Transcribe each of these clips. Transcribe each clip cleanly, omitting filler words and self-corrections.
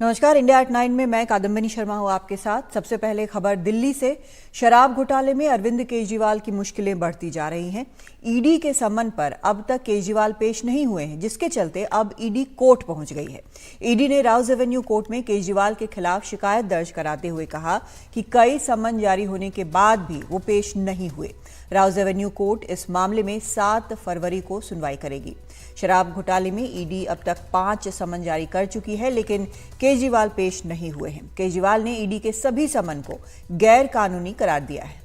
नमस्कार, India at 9 में मैं कादम्बिनी शर्मा हूं आपके साथ। सबसे पहले खबर दिल्ली से। शराब घोटाले में अरविंद केजरीवाल की मुश्किलें बढ़ती जा रही हैं। ईडी के सम्मन पर अब तक केजरीवाल पेश नहीं हुए हैं, जिसके चलते अब ईडी कोर्ट पहुंच गई है। ईडी ने राउज एवेन्यू कोर्ट में केजरीवाल के खिलाफ शिकायत दर्ज कराते हुए कहा कि कई सम्मन जारी होने के बाद भी वो पेश नहीं हुए। राउज एवेन्यू कोर्ट इस मामले में 7 फरवरी को सुनवाई करेगी। शराब घोटाले में ईडी अब तक 5 समन जारी कर चुकी है, लेकिन केजरीवाल पेश नहीं हुए हैं। केजरीवाल ने ईडी के सभी समन को गैर कानूनी करार दिया है।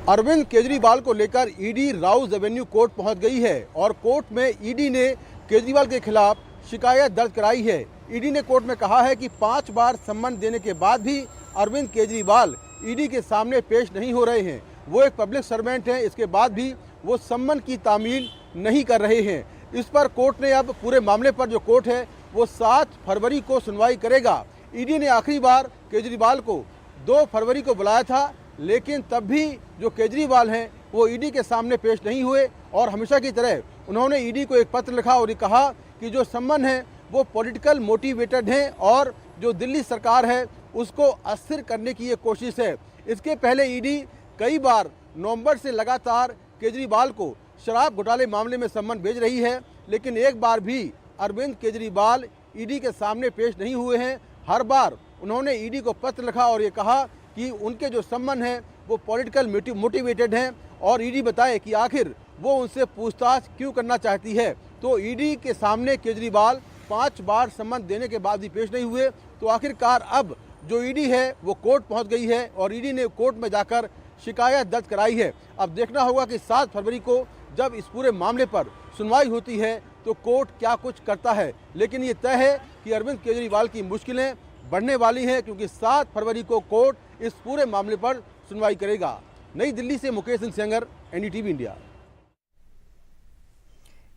अरविंद केजरीवाल को लेकर ईडी राउज एवेन्यू कोर्ट पहुंच गई है और कोर्ट में ईडी ने केजरीवाल के खिलाफ शिकायत दर्ज कराई है। ईडी ने कोर्ट में कहा है कि 5 बार सम्मन देने के बाद भी अरविंद केजरीवाल ईडी के सामने पेश नहीं हो रहे हैं। वो एक पब्लिक सर्वेंट हैं, इसके बाद भी वो सम्मन की तामील नहीं कर रहे हैं। इस पर कोर्ट ने अब पूरे मामले पर जो कोर्ट है वो 7 फरवरी को सुनवाई करेगा। ईडी ने आखिरी बार केजरीवाल को 2 फरवरी को बुलाया था, लेकिन तब भी जो केजरीवाल हैं वो ईडी के सामने पेश नहीं हुए और हमेशा की तरह उन्होंने ईडी को एक पत्र लिखा और ये कहा कि जो सम्मन है वो पॉलिटिकल मोटिवेटेड हैं और जो दिल्ली सरकार है उसको अस्थिर करने की ये कोशिश है। इसके पहले ईडी कई बार नवंबर से लगातार केजरीवाल को शराब घोटाले मामले में सम्मन भेज रही है, लेकिन एक बार भी अरविंद केजरीवाल ईडी के सामने पेश नहीं हुए हैं। हर बार उन्होंने ईडी को पत्र लिखा और ये कहा कि उनके जो सम्मन हैं वो पॉलिटिकल मोटिवेटेड हैं और ईडी बताए कि आखिर वो उनसे पूछताछ क्यों करना चाहती है। तो ईडी के सामने केजरीवाल 5 बार सम्मन देने के बाद भी पेश नहीं हुए। तो आखिरकार अब जो ईडी है वो कोर्ट पहुंच गई है और ईडी ने कोर्ट में जाकर शिकायत दर्ज कराई है। अब देखना होगा कि 7 फरवरी को जब इस पूरे मामले पर सुनवाई होती है तो कोर्ट क्या कुछ करता है। लेकिन ये तय है कि अरविंद केजरीवाल की मुश्किलें बढ़ने वाली हैं, क्योंकि 7 फरवरी को कोर्ट इस पूरे मामले पर सुनवाई करेगा। नई दिल्ली से Mukesh Singh Sengar, NDTV India.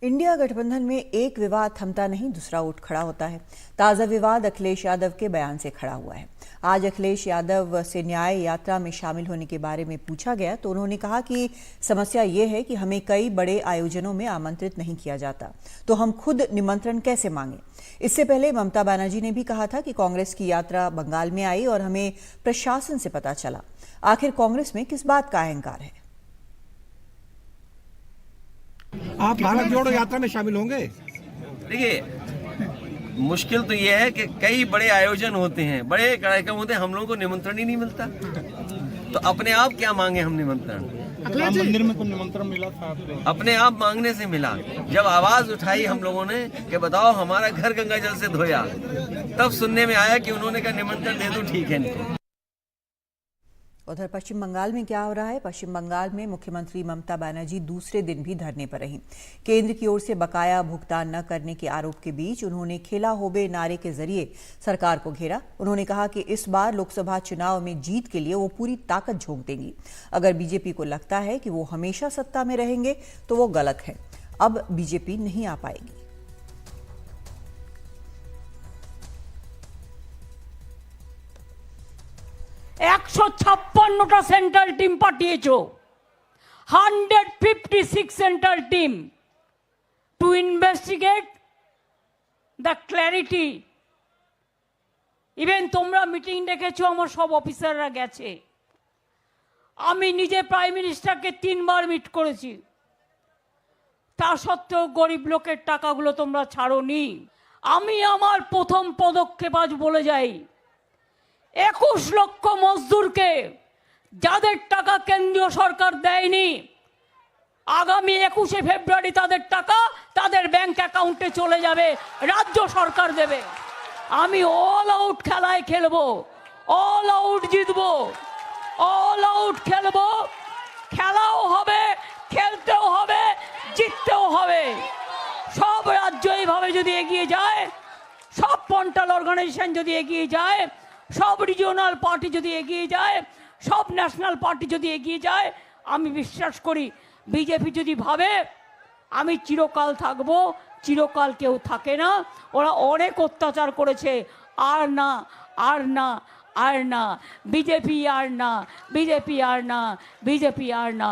India गठबंधन में एक विवाद थमता नहीं, दूसरा उठ खड़ा होता है। ताजा विवाद अखिलेश यादव के बयान से खड़ा हुआ है। आज अखिलेश यादव से न्याय यात्रा में शामिल होने के बारे में पूछा गया तो उन्होंने कहा कि समस्या ये है कि हमें कई बड़े आयोजनों में आमंत्रित नहीं किया जाता, तो हम खुद निमंत्रण कैसे मांगे। इससे पहले ममता बनर्जी ने भी कहा था कि कांग्रेस की यात्रा बंगाल में आई और हमें प्रशासन से पता चला। आखिर कांग्रेस में किस बात का अहंकार है? आप भारत जोड़ो यात्रा में शामिल होंगे? देखिए, मुश्किल तो ये है कि कई बड़े आयोजन होते हैं, बड़े कार्यक्रम होते हैं, हम लोगों को निमंत्रण ही नहीं मिलता। तो अपने आप क्या मांगे हम निमंत्रण? मंदिर में कोई निमंत्रण मिला था आपको? अपने आप मांगने से मिला। जब आवाज उठाई हम लोगों ने कि बताओ हमारा घर गंगा जल से धोया, तब सुनने में आया कि उन्होंने कहा निमंत्रण दे दो, ठीक है इनको। उधर पश्चिम बंगाल में क्या हो रहा है? पश्चिम बंगाल में मुख्यमंत्री ममता बनर्जी दूसरे दिन भी धरने पर रहीं। केंद्र की ओर से बकाया भुगतान न करने के आरोप के बीच उन्होंने खेला होबे नारे के जरिए सरकार को घेरा। उन्होंने कहा कि इस बार लोकसभा चुनाव में जीत के लिए वो पूरी ताकत झोंक देंगी। अगर बीजेपी को लगता है कि वो हमेशा सत्ता में रहेंगे तो वो गलत है। अब बीजेपी नहीं आ पाएगी। একশো 56টা সেন্ট্রাল টিম পাঠিয়েছো, 156 central team to investigate the clarity. Even তোমরা মিটিং ডেকেছো, আমার সব অফিসাররা গেছে। আমি নিজে প্রাইম মিনিস্টারকে 3 বার মিট করেছি, তা সত্ত্বেও গরিব লোকের টাকাগুলো তোমরা ছাড়োনি। আমি আমার প্রথম পদক্ষেপ আজ বলে যাই, 21 লক্ষ মজদুরকে যাদের টাকা কেন্দ্রীয় সরকার দেয়নি, আগামী 21শে ফেব্রুয়ারি তাদের টাকা তাদের ব্যাংক অ্যাকাউন্টে চলে যাবে, রাজ্য সরকার দেবে। আমি অল আউট খেলায় খেলবো, অল আউট জিতবো, অল আউট খেলবো। খেলাও হবে, খেলতেও হবে, জিততেও হবে। সব রাজ্য এইভাবে যদি এগিয়ে যায়, সব পন্টাল অর্গানাইজেশন যদি এগিয়ে যায়, সব রিজিওনাল পার্টি যদি এগিয়ে যায়, সব ন্যাশনাল পার্টি যদি এগিয়ে যায়, আমি বিশ্বাস করি বিজেপি যদি ভাবে আমি চিরকাল থাকবো, চিরকাল কেউ থাকে না। ওরা অনেক অত্যাচার করেছে, আর না, আর না, আর না, বিজেপি আর না, বিজেপি আর না, বিজেপি আর না।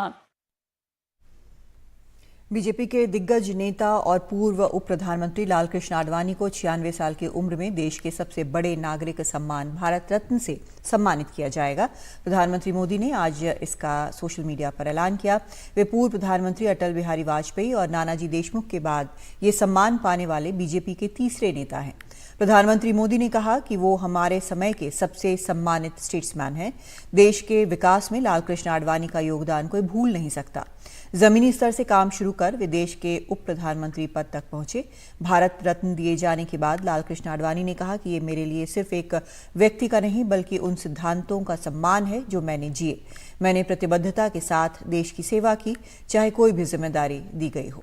बीजेपी के दिग्गज नेता और पूर्व उप प्रधानमंत्री लालकृष्ण आडवाणी को 96 साल की उम्र में देश के सबसे बड़े नागरिक सम्मान भारत रत्न से सम्मानित किया जाएगा। प्रधानमंत्री मोदी ने आज इसका सोशल मीडिया पर ऐलान किया। वे पूर्व प्रधानमंत्री अटल बिहारी वाजपेयी और नानाजी देशमुख के बाद ये सम्मान पाने वाले बीजेपी के तीसरे नेता हैं। प्रधानमंत्री मोदी ने कहा कि वो हमारे समय के सबसे सम्मानित स्टेट्समैन हैं। देश के विकास में लालकृष्ण आडवाणी का योगदान कोई भूल नहीं सकता। जमीनी स्तर से काम शुरू कर वे देश के उप प्रधानमंत्री पद तक पहुंचे। भारत रत्न दिए जाने के बाद लालकृष्ण आडवाणी ने कहा कि ये मेरे लिए सिर्फ एक व्यक्ति का नहीं बल्कि उन सिद्धांतों का सम्मान है जो मैंने जिए। मैंने प्रतिबद्धता के साथ देश की सेवा की, चाहे कोई भी जिम्मेदारी दी गई हो।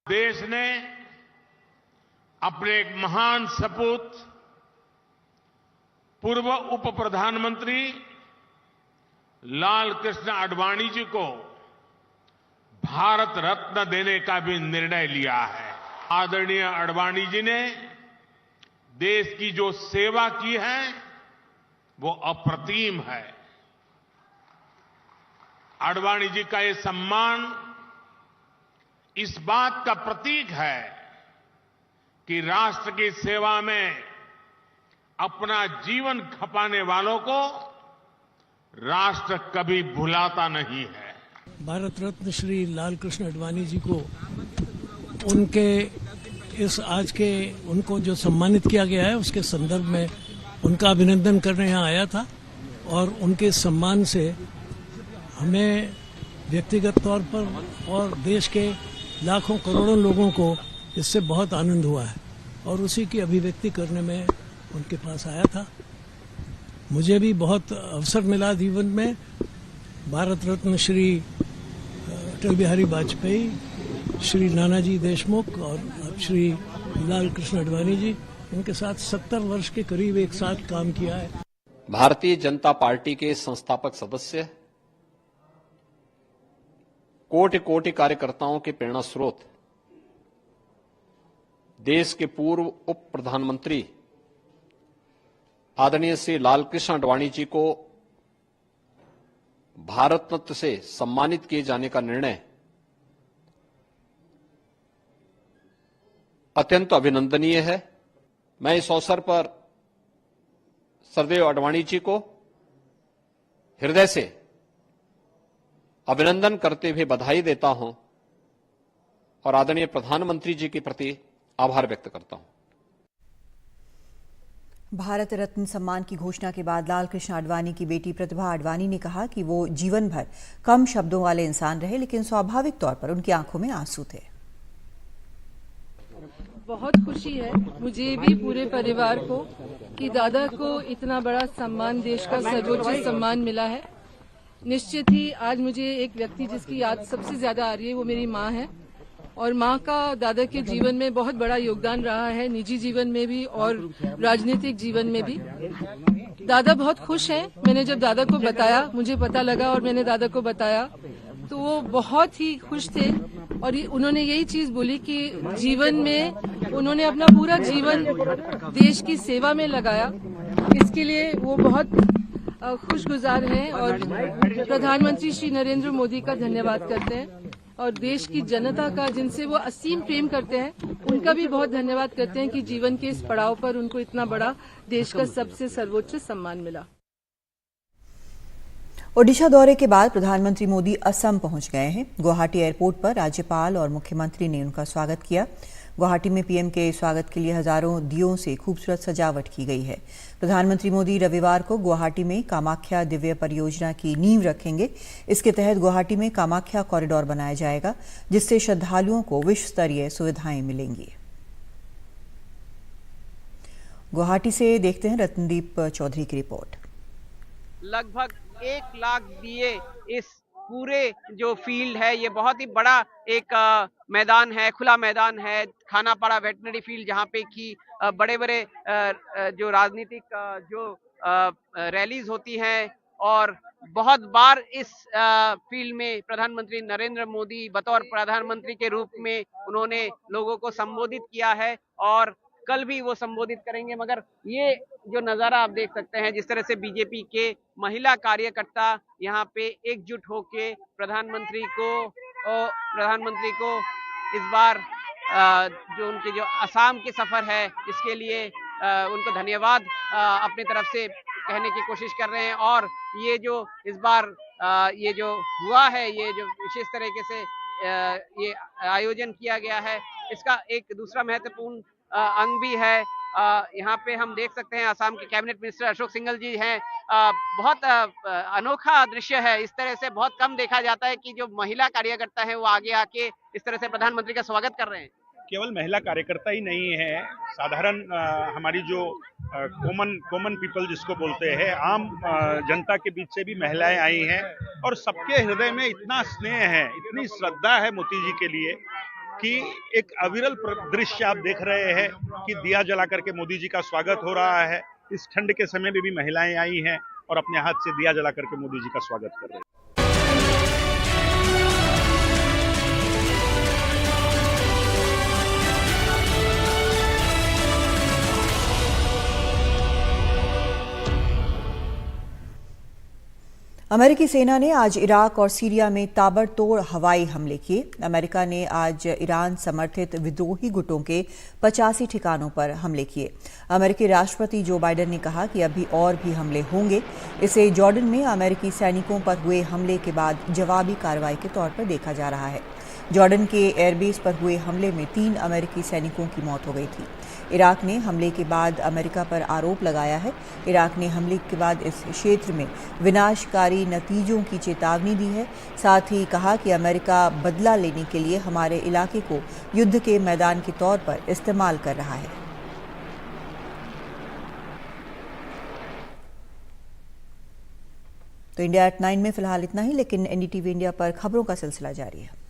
देश ने अपने एक महान सपूत पूर्व उप प्रधानमंत्री लाल कृष्ण आडवाणी जी को भारत रत्न देने का भी निर्णय लिया है। आदरणीय आडवाणी जी ने देश की जो सेवा की है वो अप्रतिम है। आडवाणी जी का ये सम्मान इस बात का प्रतीक है कि राष्ट्र की सेवा में अपना जीवन खपाने वालों को राष्ट्र कभी भुलाता नहीं है। भारत रत्न श्री लालकृष्ण आडवाणी जी को उनके इस आज के उनको जो सम्मानित किया गया है उसके संदर्भ में उनका अभिनंदन करने यहाँ आया था और उनके सम्मान से हमें व्यक्तिगत तौर पर और देश के लाखों करोड़ों लोगों को इससे बहुत आनंद हुआ है और उसी की अभिव्यक्ति करने में उनके पास आया था। मुझे भी बहुत अवसर मिला जीवन में। भारत रत्न श्री अटल बिहारी वाजपेयी, श्री नानाजी देशमुख और अब श्री लालकृष्ण आडवाणी जी, इनके साथ 70 वर्ष के करीब एक साथ काम किया है। भारतीय जनता पार्टी के संस्थापक सदस्य, कोटि कोटि कार्यकर्ताओं के प्रेरणा स्रोत, देश के पूर्व उप प्रधानमंत्री आदरणीय श्री लालकृष्ण आडवाणी जी को भारत रत्न से सम्मानित किए जाने का निर्णय अत्यंत अभिनंदनीय है। मैं इस अवसर पर सरदेव आडवाणी जी को हृदय से अभिनंदन करते हुए बधाई देता हूं और आदरणीय प्रधानमंत्री जी के प्रति आभार व्यक्त करता हूं। भारत रत्न सम्मान की घोषणा के बाद लालकृष्ण आडवाणी की बेटी प्रतिभा आडवाणी ने कहा कि वो जीवन भर कम शब्दों वाले इंसान रहे, लेकिन स्वाभाविक तौर पर उनकी आंखों में आंसू थे। बहुत खुशी है मुझे भी, पूरे परिवार को, कि दादा को इतना बड़ा सम्मान, देश का सर्वोच्च सम्मान मिला है। निश्चित ही आज मुझे एक व्यक्ति जिसकी याद सबसे ज्यादा आ रही है वो मेरी माँ है और माँ का दादा के जीवन में बहुत बड़ा योगदान रहा है, निजी जीवन में भी और राजनीतिक जीवन में भी। दादा बहुत खुश हैं। मैंने जब दादा को बताया, मुझे पता लगा और मैंने दादा को बताया तो वो बहुत ही खुश थे और उन्होंने यही चीज बोली कि जीवन में उन्होंने अपना पूरा जीवन देश की सेवा में लगाया। इसके लिए वो बहुत खुशगुजार हैं और प्रधानमंत्री श्री नरेंद्र मोदी का धन्यवाद करते हैं और देश की जनता का, जिनसे वो असीम प्रेम करते हैं, उनका भी बहुत धन्यवाद करते हैं कि जीवन के इस पड़ाव पर उनको इतना बड़ा देश का सबसे सर्वोच्च सम्मान मिला। ओडिशा दौरे के बाद प्रधानमंत्री मोदी असम पहुंच गए हैं। गुवाहाटी एयरपोर्ट पर राज्यपाल और मुख्यमंत्री ने उनका स्वागत किया। गुवाहाटी में पीएम के स्वागत के लिए हजारों दियों से खूबसूरत सजावट की गई है। प्रधानमंत्री मोदी रविवार को गुवाहाटी में कामाख्या दिव्य परियोजना की नींव रखेंगे। इसके तहत गुवाहाटी में कामाख्या कॉरिडोर बनाया जाएगा, जिससे श्रद्धालुओं को विश्व स्तरीय सुविधाएं मिलेंगी। गुवाहाटी से देखते हैं रत्नदीप चौधरी की रिपोर्ट। लगभग 1 लाख दिए इस पूरे जो फील्ड है, ये बहुत ही बड़ा एक मैदान है, खुला मैदान है, खानापाड़ा वेटनरी फील्ड, जहाँ पे कि बड़े बड़े जो राजनीतिक जो रैलीज होती हैं और बहुत बार इस फील्ड में प्रधानमंत्री नरेंद्र मोदी बतौर प्रधानमंत्री के रूप में उन्होंने लोगों को संबोधित किया है और कल भी वो संबोधित करेंगे। मगर ये जो नज़ारा आप देख सकते हैं, जिस तरह से बीजेपी के महिला कार्यकर्ता यहाँ पे एकजुट होके प्रधानमंत्री को इस बार जो उनके जो असम के सफर है इसके लिए उनको धन्यवाद अपनी तरफ से कहने की कोशिश कर रहे हैं। और ये जो इस बार ये जो हुआ है, ये जो विशेष तरीके से ये आयोजन किया गया है, इसका एक दूसरा महत्वपूर्ण अंग भी है। यहाँ पे हम देख सकते हैं असम के कैबिनेट मिनिस्टर अशोक सिंघल जी हैं। बहुत अनोखा दृश्य है। इस तरह से बहुत कम देखा जाता है कि जो महिला कार्यकर्ता है वो आगे आके इस तरह से प्रधानमंत्री का स्वागत कर रहे हैं। केवल महिला कार्यकर्ता ही नहीं है, साधारण हमारी जो कॉमन पीपल जिसको बोलते हैं, आम जनता के बीच से भी महिलाएं आई हैं और सबके हृदय में इतना स्नेह है, इतनी श्रद्धा है मोदी जी के लिए कि एक अविरल दृश्य आप देख रहे हैं कि दिया जला करके मोदी जी का स्वागत हो रहा है। इस ठंड के समय में भी महिलाएं आई हैं और अपने हाथ से दिया जला करके मोदी जी का स्वागत कर रहे हैं। अमेरिकी सेना ने आज इराक और सीरिया में ताबड़तोड़ हवाई हमले किए। अमेरिका ने आज ईरान समर्थित विद्रोही गुटों के 85 ठिकानों पर हमले किए। अमेरिकी राष्ट्रपति जो बाइडेन ने कहा कि अभी और भी हमले होंगे। इसे जॉर्डन में अमेरिकी सैनिकों पर हुए हमले के बाद जवाबी कार्रवाई के तौर पर देखा जा रहा है। जॉर्डन के एयरबेस पर हुए हमले में 3 अमेरिकी सैनिकों की मौत हो गई थी। इराक ने हमले के बाद अमेरिका पर आरोप लगाया है। इराक ने हमले के बाद इस क्षेत्र में विनाशकारी नतीजों की चेतावनी दी है। साथ ही कहा कि अमेरिका बदला लेने के लिए हमारे इलाके को युद्ध के मैदान के तौर पर इस्तेमाल कर रहा है। तो इंडिया एट 9 में फिलहाल इतना ही, लेकिन एनडीटीवी इंडिया पर खबरों का सिलसिला जारी है।